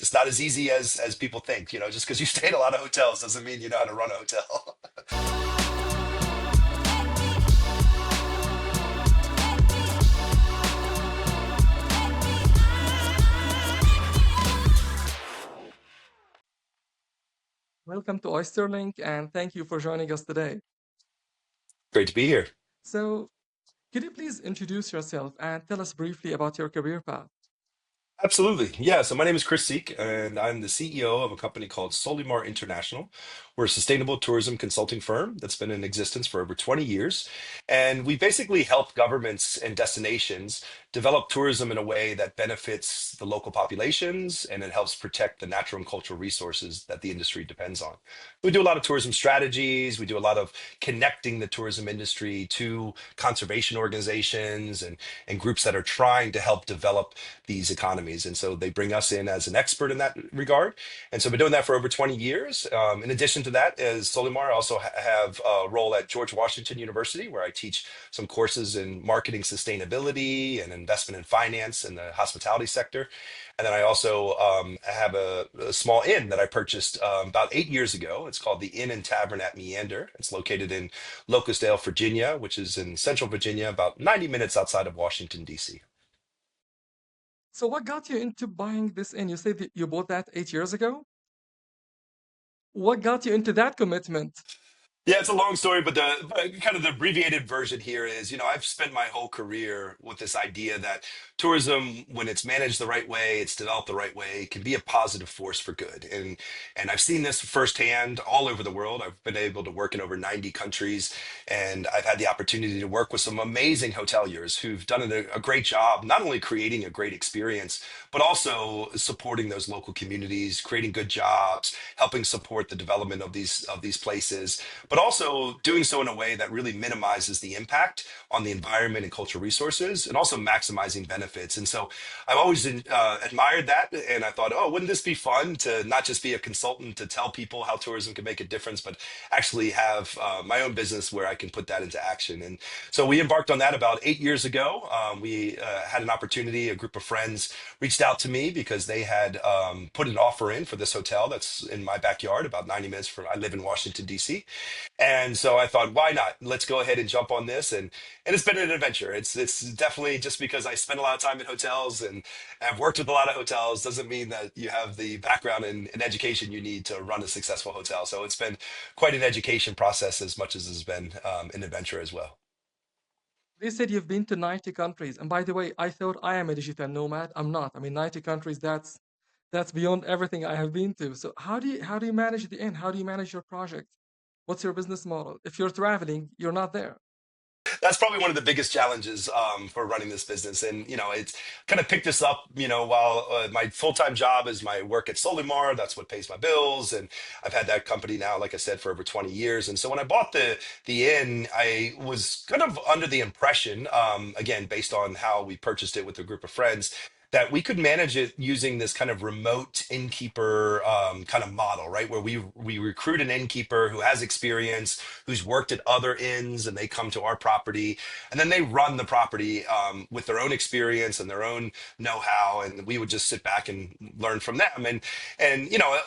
It's not as easy as people think. Just because you stay in a lot of hotels doesn't mean you know how to run a hotel. Welcome to Oysterlink, and thank you for joining us today. Great to be here. So, could you please introduce yourself and tell us briefly about your career path? Absolutely. Yeah. So my name is Chris Seek, and I'm the CEO of a company called SoliMar International. We're a sustainable tourism consulting firm that's been in existence for over 20 years. And we basically help governments and destinations develop tourism in a way that benefits the local populations and it helps protect the natural and cultural resources that the industry depends on. We do a lot of tourism strategies. We do a lot of connecting the tourism industry to conservation organizations and groups that are trying to help develop these economies. And so they bring us in as an expert in that regard. And so I've been doing that for over 20 years. In addition to that, as Solimar, I also have a role at George Washington University, where I teach some courses in marketing sustainability and investment in finance in the hospitality sector. And then I also have a small inn that I purchased about 8 years ago. It's called the Inn and Tavern at Meander. It's located in Locustdale, Virginia, which is in central Virginia, about 90 minutes outside of Washington, D.C. So, what got you into buying this in? You said that you bought that 8 years ago. What got you into that commitment? Yeah, it's a long story, but kind of the abbreviated version here is, I've spent my whole career with this idea that tourism, when it's managed the right way, it's developed the right way, can be a positive force for good. And I've seen this firsthand all over the world. I've been able to work in over 90 countries, and I've had the opportunity to work with some amazing hoteliers who've done a great job, not only creating a great experience, but also supporting those local communities, creating good jobs, helping support the development of these places, but also doing so in a way that really minimizes the impact on the environment and cultural resources, and also maximizing benefits. And so I've always admired that, and I thought, oh, wouldn't this be fun to not just be a consultant to tell people how tourism can make a difference, but actually have my own business where I can put that into action. And so we embarked on that about 8 years ago. We had an opportunity. A group of friends reached out to me because they had put an offer in for this hotel that's in my backyard, about 90 minutes from. I live in Washington, D.C. And so I thought, why not? Let's go ahead and jump on this. And it's been an adventure. It's definitely just because I spend a lot of time in hotels and I've worked with a lot of hotels doesn't mean that you have the background and education you need to run a successful hotel. So it's been quite an education process as much as it's been an adventure as well. They said you've been to 90 countries. And by the way, I thought I am a digital nomad. I'm not. I mean, 90 countries, that's beyond everything I have been to. So how do you manage the inn? How do you manage your project? What's your business model? If you're traveling, you're not there. That's probably one of the biggest challenges for running this business. And, it's kind of picked this up, while my full-time job is my work at Solimar. That's what pays my bills. And I've had that company now, like I said, for over 20 years. And so when I bought the inn, I was kind of under the impression, again, based on how we purchased it with a group of friends, that we could manage it using this kind of remote innkeeper kind of model, right? Where we recruit an innkeeper who has experience, who's worked at other inns, and they come to our property, and then they run the property with their own experience and their own know-how, and we would just sit back and learn from them. And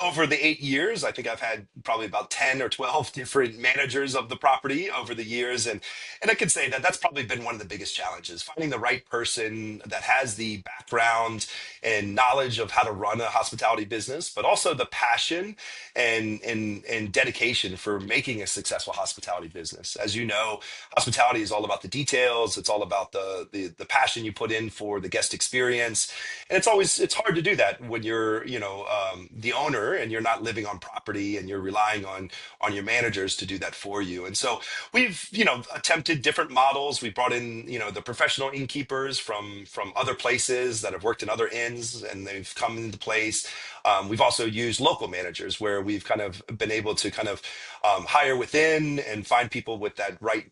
over the 8 years, I think I've had probably about 10 or 12 different managers of the property over the years, and I can say that that's probably been one of the biggest challenges, finding the right person that has the background and knowledge of how to run a hospitality business, but also the passion and dedication for making a successful hospitality business. As you know, hospitality is all about the details. It's all about the passion you put in for the guest experience, and it's hard to do that when you're the owner and you're not living on property and you're relying on your managers to do that for you. And so we've attempted different models. We brought in the professional innkeepers from other places that have worked in other inns, and they've come into place. We've also used local managers where we've kind of been able to kind of hire within and find people with that right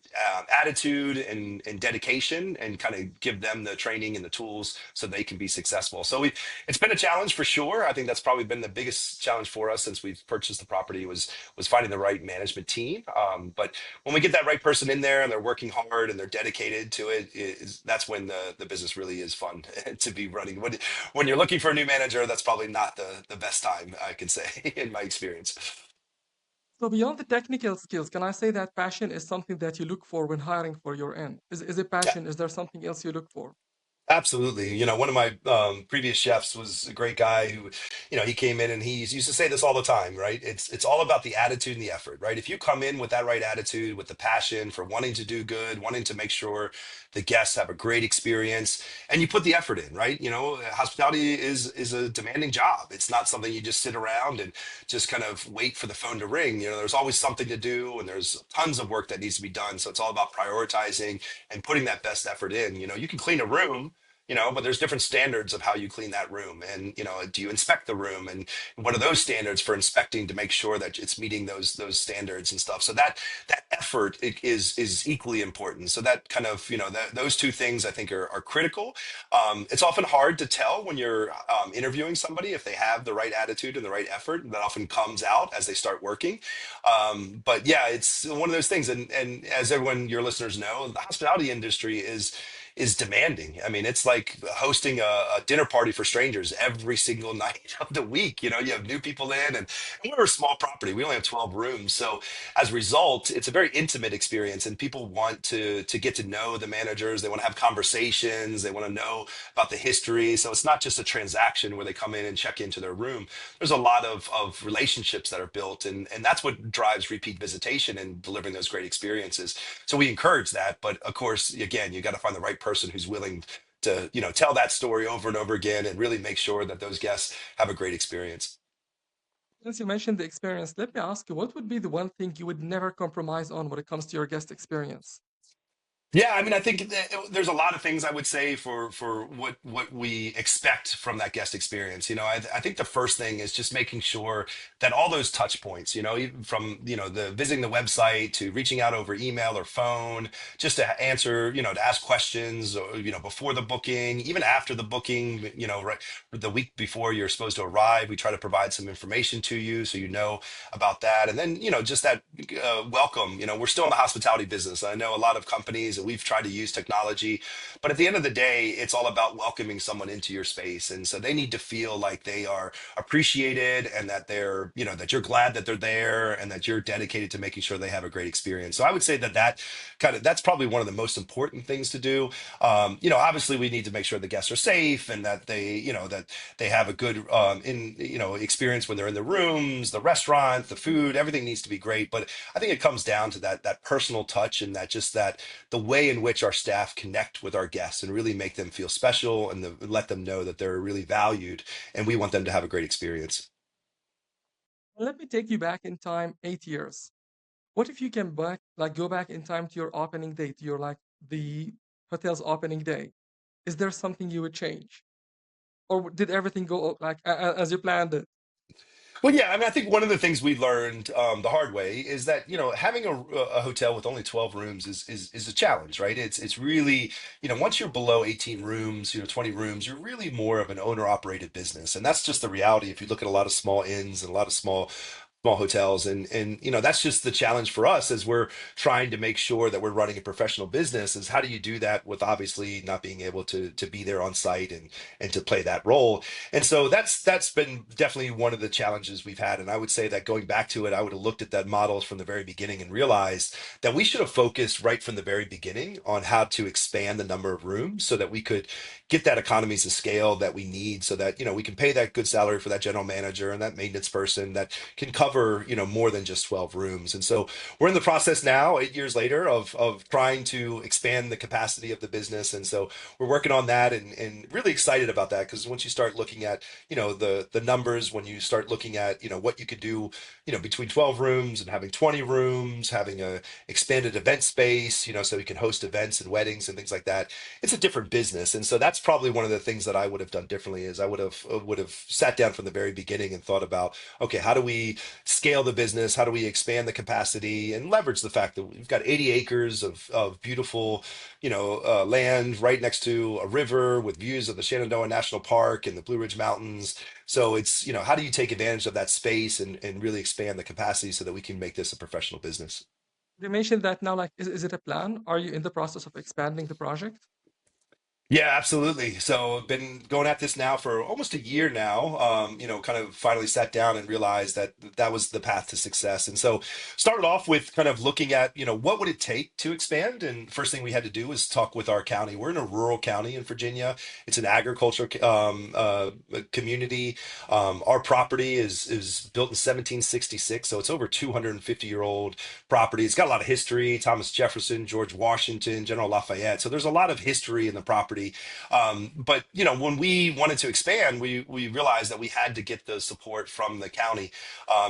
attitude and dedication, and kind of give them the training and the tools so they can be successful. So it's been a challenge for sure. I think that's probably been the biggest challenge for us since we've purchased purchase the property was finding the right management team. But when we get that right person in there and they're working hard and they're dedicated to it, that's when the business really is fun to be running. When you're looking for a new manager, that's probably not the best time, I can say, in my experience. So beyond the technical skills, can I say that passion is something that you look for when hiring for your end? Is it passion? Is there something else you look for? Absolutely. One of my previous chefs was a great guy who, he came in and he used to say this all the time, right? It's all about the attitude and the effort, right? If you come in with that right attitude, with the passion for wanting to do good, wanting to make sure the guests have a great experience, and you put the effort in, right? Hospitality is a demanding job. It's not something you just sit around and just kind of wait for the phone to ring. There's always something to do, and there's tons of work that needs to be done. So it's all about prioritizing and putting that best effort in. You can clean a room, but there's different standards of how you clean that room. And, do you inspect the room? And what are those standards for inspecting to make sure that it's meeting those standards and stuff? So that effort is equally important. So that kind of, those two things I think are critical. It's often hard to tell when you're interviewing somebody if they have the right attitude and the right effort. That often comes out as they start working. But yeah, it's one of those things. And as everyone, your listeners know, the hospitality industry is demanding. I mean, it's like hosting a dinner party for strangers every single night of the week. You have new people in, and we're a small property. We only have 12 rooms. So as a result, it's a very intimate experience, and people want to get to know the managers. They want to have conversations. They want to know about the history. So it's not just a transaction where they come in and check into their room. There's a lot of relationships that are built, and that's what drives repeat visitation and delivering those great experiences. So we encourage that, but of course, again, you got to find the right person who's willing to tell that story over and over again and really make sure that those guests have a great experience. Since you mentioned the experience, let me ask you, what would be the one thing you would never compromise on when it comes to your guest experience? Yeah, I mean, I think there's a lot of things I would say for what we expect from that guest experience. I think the first thing is just making sure that all those touch points, even from the visiting the website to reaching out over email or phone, just to answer, to ask questions, or, before the booking, even after the booking, right the week before you're supposed to arrive, we try to provide some information to you so you know about that, and then just that welcome. We're still in the hospitality business. I know a lot of companies, and we've tried to use technology, but at the end of the day, it's all about welcoming someone into your space, and so they need to feel like they are appreciated and that they're that you're glad that they're there and that you're dedicated to making sure they have a great experience. So I would say that's probably one of the most important things to do. Obviously we need to make sure the guests are safe and that they have a good experience when they're in the rooms, the restaurant, the food, everything needs to be great. But I think it comes down to that personal touch and that the way in which our staff connect with our guests and really make them feel special and let them know that they're really valued and we want them to have a great experience. Let me take you back in time 8 years. What if you can go back in time to your opening day, to your the hotel's opening day? Is there something you would change, or did everything go as you planned it? Well, yeah, I mean, I think one of the things we learned the hard way is that having a hotel with only 12 rooms is a challenge, right? It's really once you're below 18 rooms, 20 rooms, you're really more of an owner operated business, and that's just the reality. If you look at a lot of small inns and a lot of small hotels, and that's just the challenge for us as we're trying to make sure that we're running a professional business, is how do you do that with obviously not being able to be there on site and to play that role. And so that's been definitely one of the challenges we've had. And I would say that going back to it, I would have looked at that models from the very beginning and realized that we should have focused right from the very beginning on how to expand the number of rooms so that we could get that economies of scale that we need, so that we can pay that good salary for that general manager and that maintenance person that can cover more than just 12 rooms. And so we're in the process now, 8 years later, of trying to expand the capacity of the business. And so we're working on that, and really excited about that, because once you start looking at the numbers, when you start looking at what you could do between 12 rooms and having 20 rooms, having a expanded event space, so we can host events and weddings and things like that, it's a different business. And so that's probably one of the things that I would have done differently, is I would have sat down from the very beginning and thought about, okay, how do we scale the business? How do we expand the capacity and leverage the fact that we've got 80 acres of beautiful, land right next to a river with views of the Shenandoah National Park and the Blue Ridge Mountains. So it's, how do you take advantage of that space and really expand the capacity so that we can make this a professional business? You mentioned that now, like, is it a plan? Are you in the process of expanding the project? Yeah, absolutely. So I've been going at this now for almost a year now. Kind of finally sat down and realized that that was the path to success. And so started off with kind of looking at, what would it take to expand? And first thing we had to do was talk with our county. We're in a rural county in Virginia. It's an agriculture community. Our property is built in 1766, so it's over 250-year-old property. It's got a lot of history. Thomas Jefferson, George Washington, General Lafayette. So there's a lot of history in the property. But when we wanted to expand, we realized that we had to get the support from the county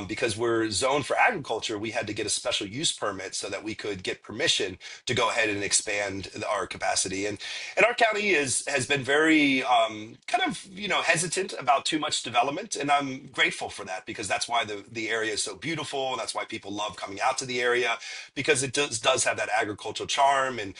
because we're zoned for agriculture. We had to get a special use permit so that we could get permission to go ahead and expand our capacity. And our county has been very kind of hesitant about too much development, and I'm grateful for that because that's why the area is so beautiful. That's why people love coming out to the area because it does have that agricultural charm and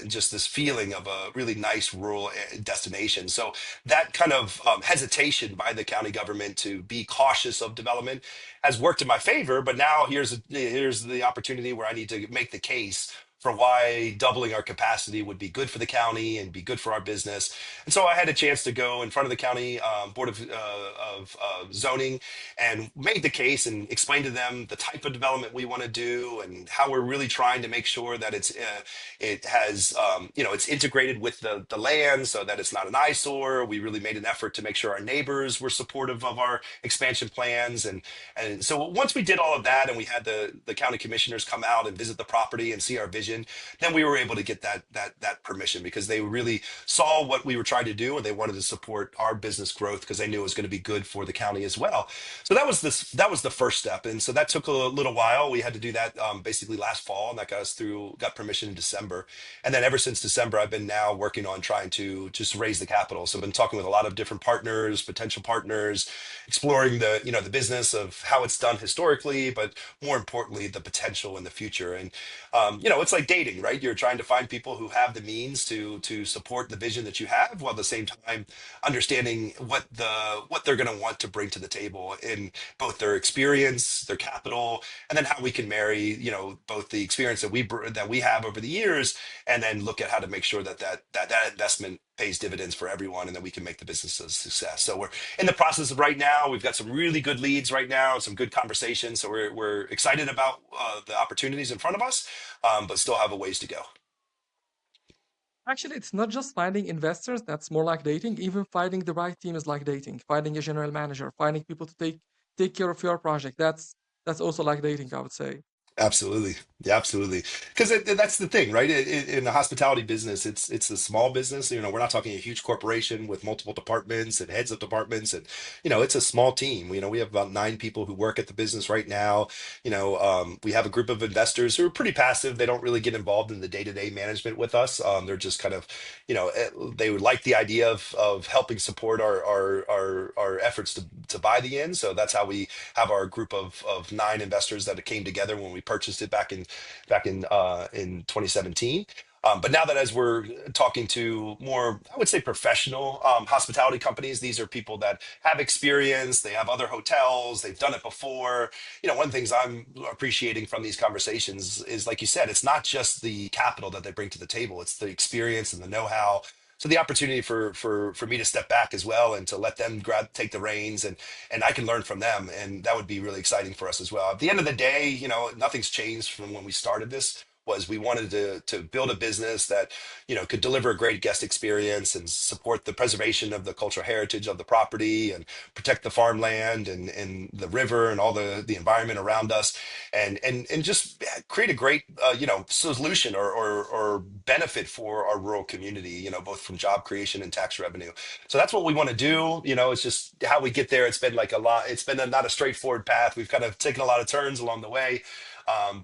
just this feeling of a really nice rural destination. So that kind of hesitation by the county government to be cautious of development has worked in my favor. But now here's the opportunity where I need to make the case for why doubling our capacity would be good for the county and be good for our business. And so I had a chance to go in front of the county board of zoning and made the case and explain to them the type of development we want to do and how we're really trying to make sure that it has it's integrated with the land so that it's not an eyesore. We really made an effort to make sure our neighbors were supportive of our expansion plans, and so once we did all of that and we had the county commissioners come out and visit the property and see our vision, then we were able to get that permission because they really saw what we were trying to do and they wanted to support our business growth because they knew it was going to be good for the county as well. So that was the first step, and so that took a little while. We had to do that basically last fall, and that got permission in December. And then ever since December, I've been now working on trying to just raise the capital. So I've been talking with a lot of different partners, potential partners, exploring the business of how it's done historically, but more importantly, the potential in the future. And it's like dating, right? You're trying to find people who have the means to support the vision that you have, while at the same time understanding what they're going to want to bring to the table in both their experience, their capital, and then how we can marry, both the experience that we have over the years, and then look at how to make sure that investment pays dividends for everyone, and that we can make the business a success. So we're in the process of right now. We've got some really good leads right now, some good conversations. So we're excited about the opportunities in front of us, but still have a ways to go. Actually, it's not just finding investors, that's more like dating. Even finding the right team is like dating. Finding a general manager, finding people to take care of your project. That's also like dating, I would say. Absolutely. Yeah, absolutely. Because that's the thing, right? In the hospitality business, it's a small business. We're not talking a huge corporation with multiple departments and heads of departments, and it's a small team. We have about 9 people who work at the business right now. We have a group of investors who are pretty passive. They don't really get involved in the day-to-day management with us. They're just kind of, they would like the idea of helping support our efforts to buy the inn. So that's how we have our group of 9 investors that came together when we purchased it back in 2017. But now that as we're talking to more, I would say professional hospitality companies, these are people that have experience, they have other hotels, they've done it before. One of the things I'm appreciating from these conversations is, like you said, it's not just the capital that they bring to the table, it's the experience and the know-how. So the opportunity for me to step back as well and to let them take the reins, and I can learn from them, and that would be really exciting for us as well. At the end of the day, nothing's changed from when we started this. Was we wanted to build a business that could deliver a great guest experience and support the preservation of the cultural heritage of the property and protect the farmland and the river and all the environment around us, and just create a great solution or benefit for our rural community, both from job creation and tax revenue. So that's what we want to do. It's just how we get there. It's been like a lot. It's been not a straightforward path. We've kind of taken a lot of turns along the way.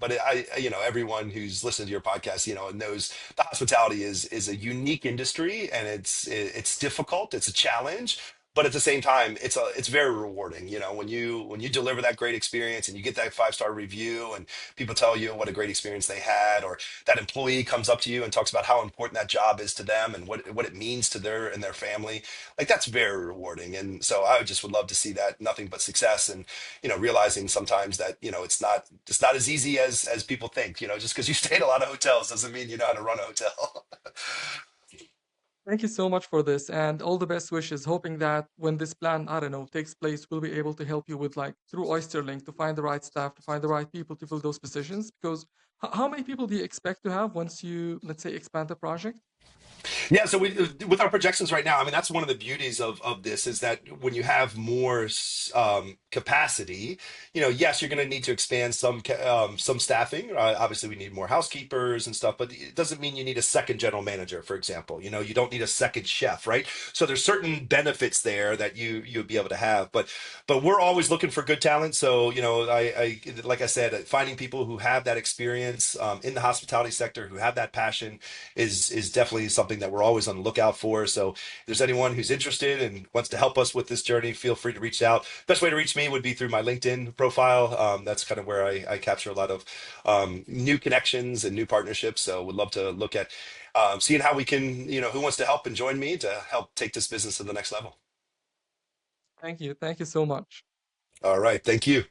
But everyone who's listened to your podcast, knows the hospitality is a unique industry, and it's difficult. It's a challenge, but at the same time, it's very rewarding. You know, when you deliver that great experience and you get that 5-star review and people tell you what a great experience they had, or that employee comes up to you and talks about how important that job is to them and what it means to their and their family, like that's very rewarding. And so I just would love to see that nothing but success, and realizing sometimes that it's not as easy as people think. Just because you stay in a lot of hotels doesn't mean you know how to run a hotel. Thank you so much for this and all the best wishes. Hoping that when this plan, I don't know, takes place, we'll be able to help you with like through Oysterlink to find the right staff, to find the right people to fill those positions. Because how many people do you expect to have once you, let's say, expand the project? Yeah, so with our projections right now, I mean, that's one of the beauties of this is that when you have more capacity, yes, you're going to need to expand some staffing. Obviously, we need more housekeepers and stuff, but it doesn't mean you need a second general manager, for example. You don't need a second chef, right? So there's certain benefits there that you'd be able to have, but we're always looking for good talent. So I like I said, finding people who have that experience in the hospitality sector, who have that passion is definitely something that we're always on the lookout for. So if there's anyone who's interested and wants to help us with this journey, feel free to reach out. Best way to reach me would be through my LinkedIn profile. That's kind of where I capture a lot of new connections and new partnerships. So would love to look at seeing how we can, who wants to help and join me to help take this business to the next level. Thank you. Thank you so much. All right. Thank you.